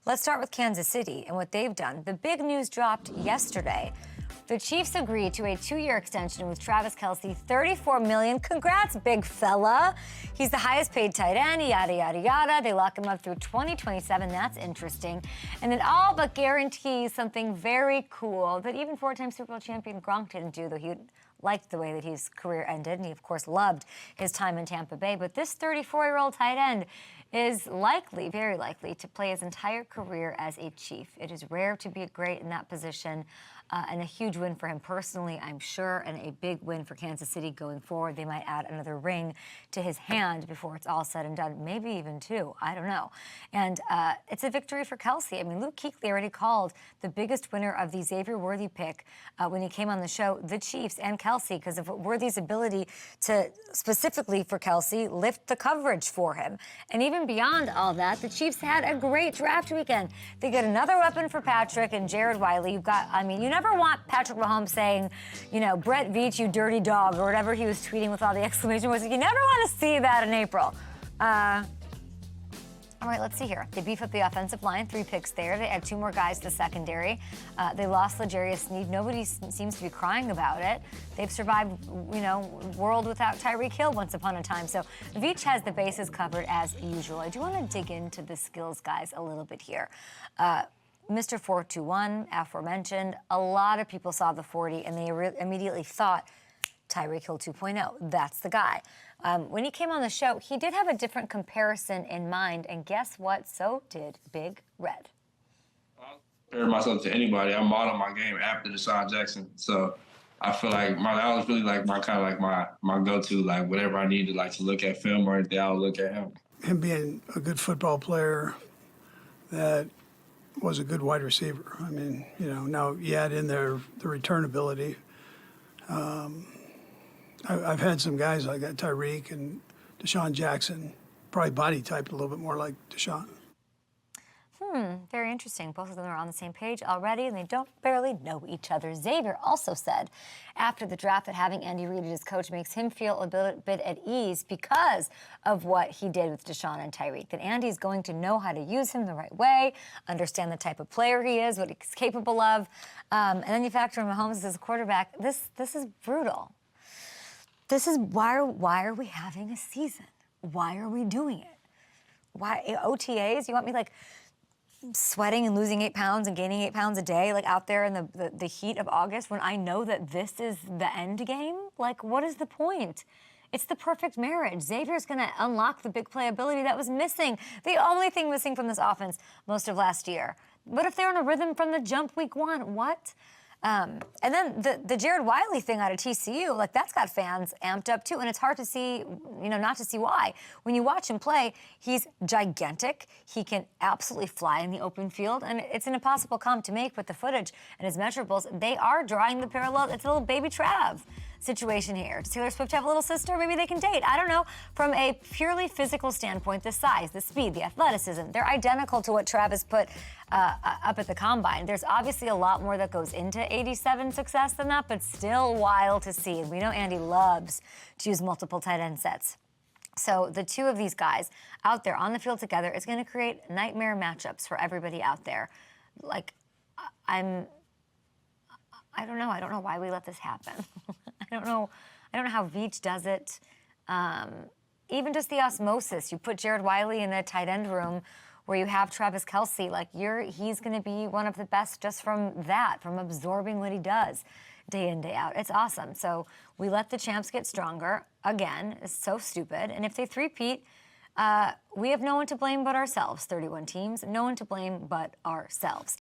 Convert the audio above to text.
Let's start with Kansas City and what they've done. The big news dropped yesterday. The Chiefs agreed to a 2-year extension with Travis Kelce, $34 million. Congrats, big fella. He's the highest paid tight end, yada, yada, yada. They lock him up through 2027. That's interesting. And it all but guarantees something very cool that even 4-time Super Bowl champion Gronk didn't do, though he liked the way that his career ended, and he, of course, loved his time in Tampa Bay. But this 34-year-old tight end is likely, very likely, to play his entire career as a Chief. It is rare to be great in that position, and a huge win for him personally, I'm sure, and a big win for Kansas City going forward. They might add another ring to his hand before it's all said and done, maybe even 2. I don't know. And it's a victory for Kelce. I mean, Luke Kuechly already called the biggest winner of the Xavier Worthy pick when he came on the show, the Chiefs and Kelce, because of Worthy's ability to, specifically for Kelce, lift the coverage for him. And even beyond all that, the Chiefs had a great draft weekend. They get another weapon for Patrick and Jared Wiley. You've got, I mean, you never want Patrick Mahomes saying, you know, Brett Veach, you dirty dog, or whatever he was tweeting with all the exclamation points. You never want to see that in April. All right, let's see here. They beef up the offensive line, 3 picks there. They add 2 more guys to the secondary. They lost L'Jarius Sneed. Nobody seems to be crying about it. They've survived, you know, world without Tyreek Hill once upon a time. So Veach has the bases covered as usual. I do want to dig into the skills guys a little bit here. Mr. 421, aforementioned, a lot of people saw the 40 and they immediately thought, Tyreek Hill 2.0, that's the guy. When he came on the show, he did have a different comparison in mind, and guess what? So did Big Red. I compare myself to anybody. I modeled my game after Deshaun Jackson, so I feel like that was really like my kind of like my go-to. Like whatever I needed, like to look at film or anything, I'll look at him. Him being a good football player that was a good wide receiver. I mean, you know, now you add in there the return ability. I've had some guys like that, Tyreek and Deshaun Jackson, probably body typed a little bit more like Deshaun. Very interesting. Both of them are on the same page already, and they don't barely know each other. Xavier also said after the draft that having Andy Reid as his coach makes him feel a bit at ease because of what he did with Deshaun and Tyreek, that Andy's going to know how to use him the right way, understand the type of player he is, what he's capable of. And then you factor in Mahomes as a quarterback. This is brutal. This is why are we having a season? Why are we doing it? Why OTAs? You want me like sweating and losing 8 pounds and gaining 8 pounds a day, like out there in the heat of August when I know that this is the end game? Like, what is the point? It's the perfect marriage. Xavier's going to unlock the big playability that was missing. The only thing missing from this offense most of last year. But if they're in a rhythm from the jump week 1, what? And then the Jared Wiley thing out of TCU, like that's got fans amped up too. And it's hard to see, you know, not to see why. When you watch him play, he's gigantic. He can absolutely fly in the open field. And it's an impossible comp to make with the footage and his measurables. They are drawing the parallel. It's a little baby Trav situation here. Does Taylor Swift have a little sister? Maybe they can date. I don't know. From a purely physical standpoint, the size, the speed, the athleticism, they're identical to what Travis put up at the Combine. There's obviously a lot more that goes into 87 success than that, but still wild to see. And we know Andy loves to use multiple tight end sets. So the 2 of these guys out there on the field together is going to create nightmare matchups for everybody out there. Like, I don't know. I don't know why we let this happen. I don't know how Veach does it. Even just the osmosis. You put Jared Wiley in a tight end room where you have Travis Kelce. Like he's going to be one of the best just from that, from absorbing what he does day in, day out. It's awesome. So we let the champs get stronger. Again, it's so stupid. And if they three-peat, we have no one to blame but ourselves. 31 teams, no one to blame but ourselves.